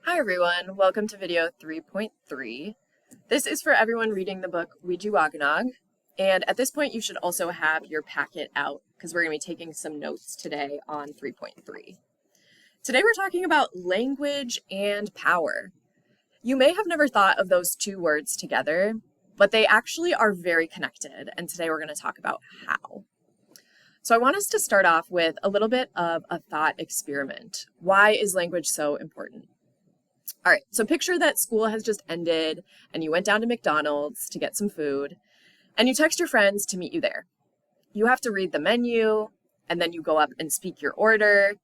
Hi everyone, welcome to video 3.3. This is for everyone reading the book Wiijiwaaganag, and at this point you should also have your packet out because we're going to be taking some notes today on 3.3. Today we're talking about language and power. You may have never thought of those two words together, but they actually are very connected, and today we're going to talk about how. So I want us to start off with a little bit of a thought experiment. Why is language so important? All right, so picture that school has just ended and you went down to McDonald's to get some food and you text your friends to meet you there. You have to read the menu and then you go up and speak your order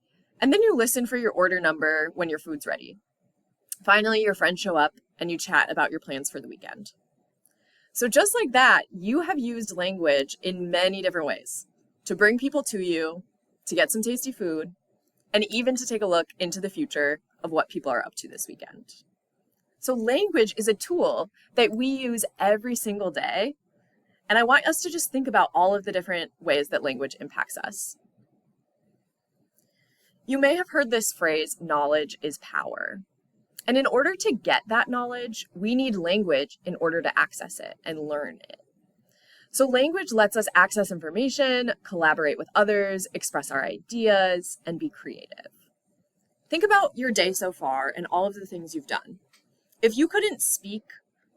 and then you listen for your order number when your food's ready. Finally, your friends show up and you chat about your plans for the weekend. So just like that, you have used language in many different ways to bring people to you, to get some tasty food, and even to take a look into the future of what people are up to this weekend. So language is a tool that we use every single day, and I want us to just think about all of the different ways that language impacts us. You may have heard this phrase, knowledge is power. And in order to get that knowledge, we need language in order to access it and learn it. So language lets us access information, collaborate with others, express our ideas, and be creative. Think about your day so far and all of the things you've done. If you couldn't speak,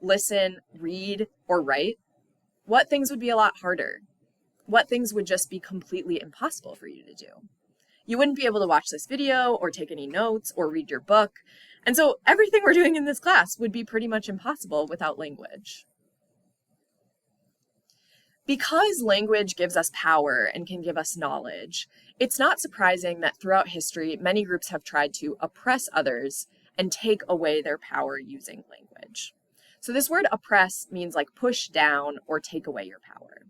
listen, read, or write, what things would be a lot harder? What things would just be completely impossible for you to do? You wouldn't be able to watch this video or take any notes or read your book. And so everything we're doing in this class would be pretty much impossible without language. Because language gives us power and can give us knowledge, it's not surprising that throughout history, many groups have tried to oppress others and take away their power using language. So this word oppress means like push down or take away your power.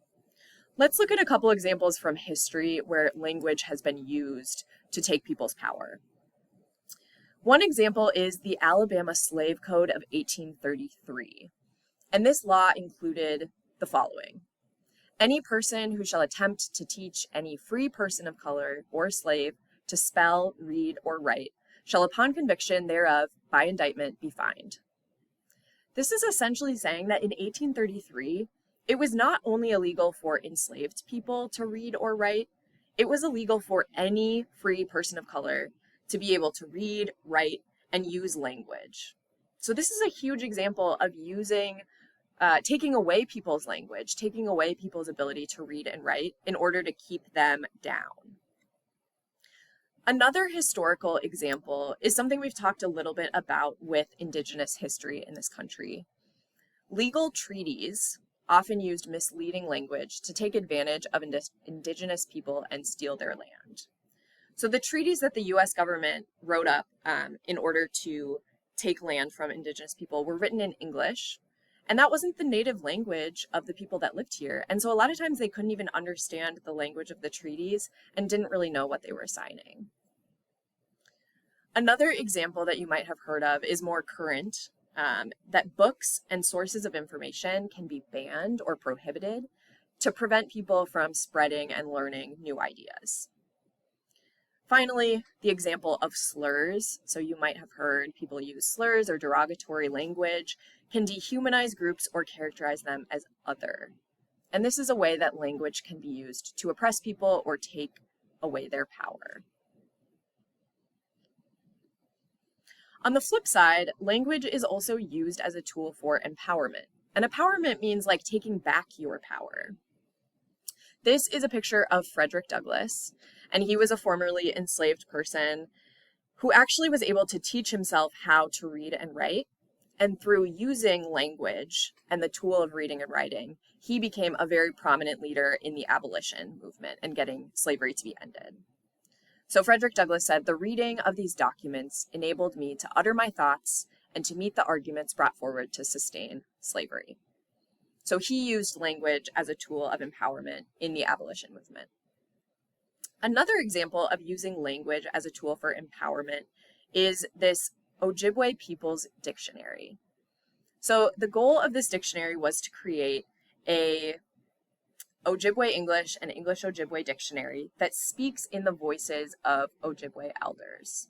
Let's look at a couple examples from history where language has been used to take people's power. One example is the Alabama Slave Code of 1833. And this law included the following. Any person who shall attempt to teach any free person of color or slave to spell, read, or write shall upon conviction thereof by indictment be fined. This is essentially saying that in 1833, it was not only illegal for enslaved people to read or write, it was illegal for any free person of color to be able to read, write, and use language. So this is a huge example of taking away people's language, taking away people's ability to read and write in order to keep them down. Another historical example is something we've talked a little bit about with Indigenous history in this country. Legal treaties often used misleading language to take advantage of Indigenous people and steal their land. So the treaties that the US government wrote up in order to take land from Indigenous people were written in English. And that wasn't the native language of the people that lived here. And so a lot of times they couldn't even understand the language of the treaties and didn't really know what they were signing. Another example that you might have heard of is more current, that books and sources of information can be banned or prohibited to prevent people from spreading and learning new ideas. Finally, the example of slurs. So you might have heard people use slurs or derogatory language can dehumanize groups or characterize them as other. And this is a way that language can be used to oppress people or take away their power. On the flip side, language is also used as a tool for empowerment. And empowerment means like taking back your power. This is a picture of Frederick Douglass, and he was a formerly enslaved person who actually was able to teach himself how to read and write. And through using language and the tool of reading and writing, he became a very prominent leader in the abolition movement and getting slavery to be ended. So Frederick Douglass said, "The reading of these documents enabled me to utter my thoughts and to meet the arguments brought forward to sustain slavery." So he used language as a tool of empowerment in the abolition movement. Another example of using language as a tool for empowerment is this Ojibwe People's Dictionary. So the goal of this dictionary was to create a Ojibwe English and English Ojibwe dictionary that speaks in the voices of Ojibwe elders.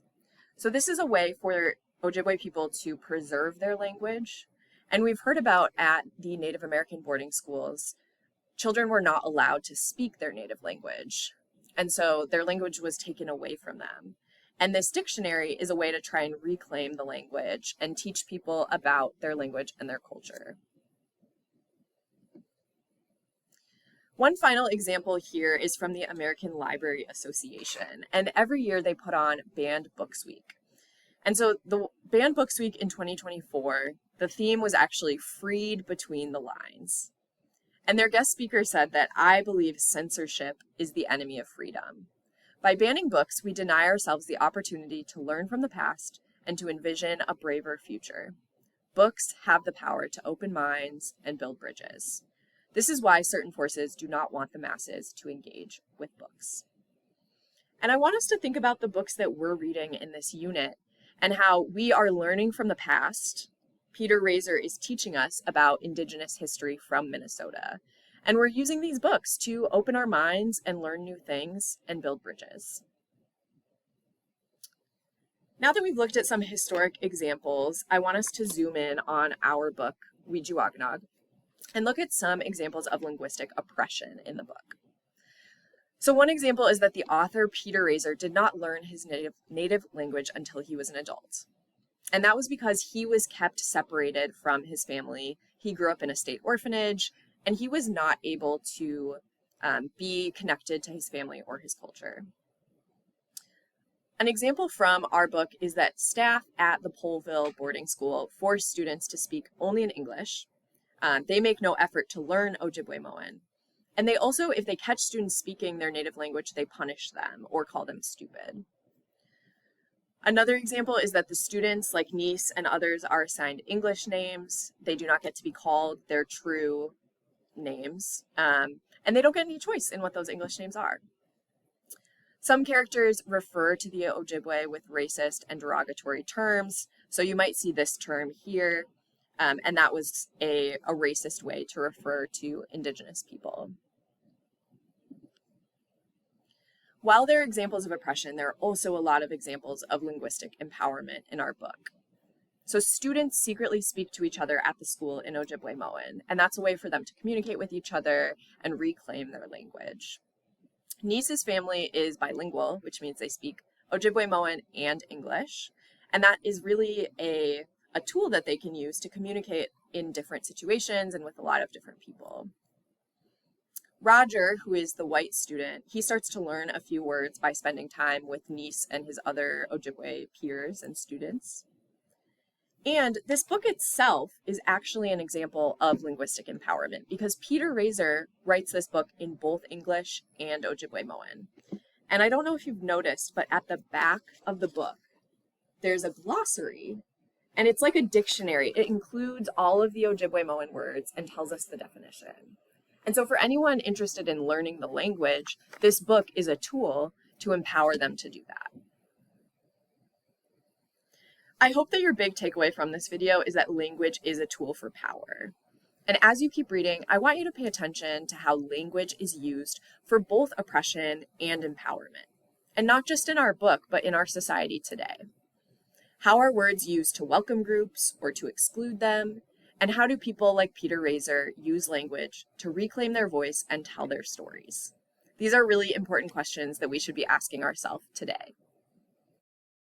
So this is a way for Ojibwe people to preserve their language. And we've heard about at the Native American boarding schools, children were not allowed to speak their native language. And so their language was taken away from them. And this dictionary is a way to try and reclaim the language and teach people about their language and their culture. One final example here is from the American Library Association, and every year they put on Banned Books Week. And so the Banned Books Week in 2024, the theme was actually Freed Between the Lines. And their guest speaker said that I believe censorship is the enemy of freedom. By banning books, we deny ourselves the opportunity to learn from the past and to envision a braver future. Books have the power to open minds and build bridges. This is why certain forces do not want the masses to engage with books. And I want us to think about the books that we're reading in this unit and how we are learning from the past. Peter Razor is teaching us about Indigenous history from Minnesota. And we're using these books to open our minds and learn new things and build bridges. Now that we've looked at some historic examples, I want us to zoom in on our book, Wiijiwaaganag, and look at some examples of linguistic oppression in the book. So one example is that the author, Peter Razor, did not learn his native language until he was an adult. And that was because he was kept separated from his family. He grew up in a state orphanage, and he was not able to be connected to his family or his culture. An example from our book is that staff at the Poleville boarding school force students to speak only in English. They make no effort to learn Ojibwe-Moan. And they also, if they catch students speaking their native language, they punish them or call them stupid. Another example is that the students, like Nice and others, are assigned English names. They do not get to be called their true names, and they don't get any choice in what those English names are. Some characters refer to the Ojibwe with racist and derogatory terms. So you might see this term here. And that was a racist way to refer to Indigenous people. While there are examples of oppression, there are also a lot of examples of linguistic empowerment in our book. So students secretly speak to each other at the school in Ojibwe-Moan, and that's a way for them to communicate with each other and reclaim their language. Nice's family is bilingual, which means they speak Ojibwe-Moan and English, and that is really a tool that they can use to communicate in different situations and with a lot of different people. Roger, who is the white student, he starts to learn a few words by spending time with Nice and his other Ojibwe peers and students. And this book itself is actually an example of linguistic empowerment because Peter Razor writes this book in both English and Ojibwe-Moan. And I don't know if you've noticed, but at the back of the book, there's a glossary. And it's like a dictionary. It includes all of the Ojibwe-Moan words and tells us the definition. And so for anyone interested in learning the language, this book is a tool to empower them to do that. I hope that your big takeaway from this video is that language is a tool for power. And as you keep reading, I want you to pay attention to how language is used for both oppression and empowerment. And not just in our book, but in our society today. How are words used to welcome groups or to exclude them? And how do people like Peter Razor use language to reclaim their voice and tell their stories? These are really important questions that we should be asking ourselves today.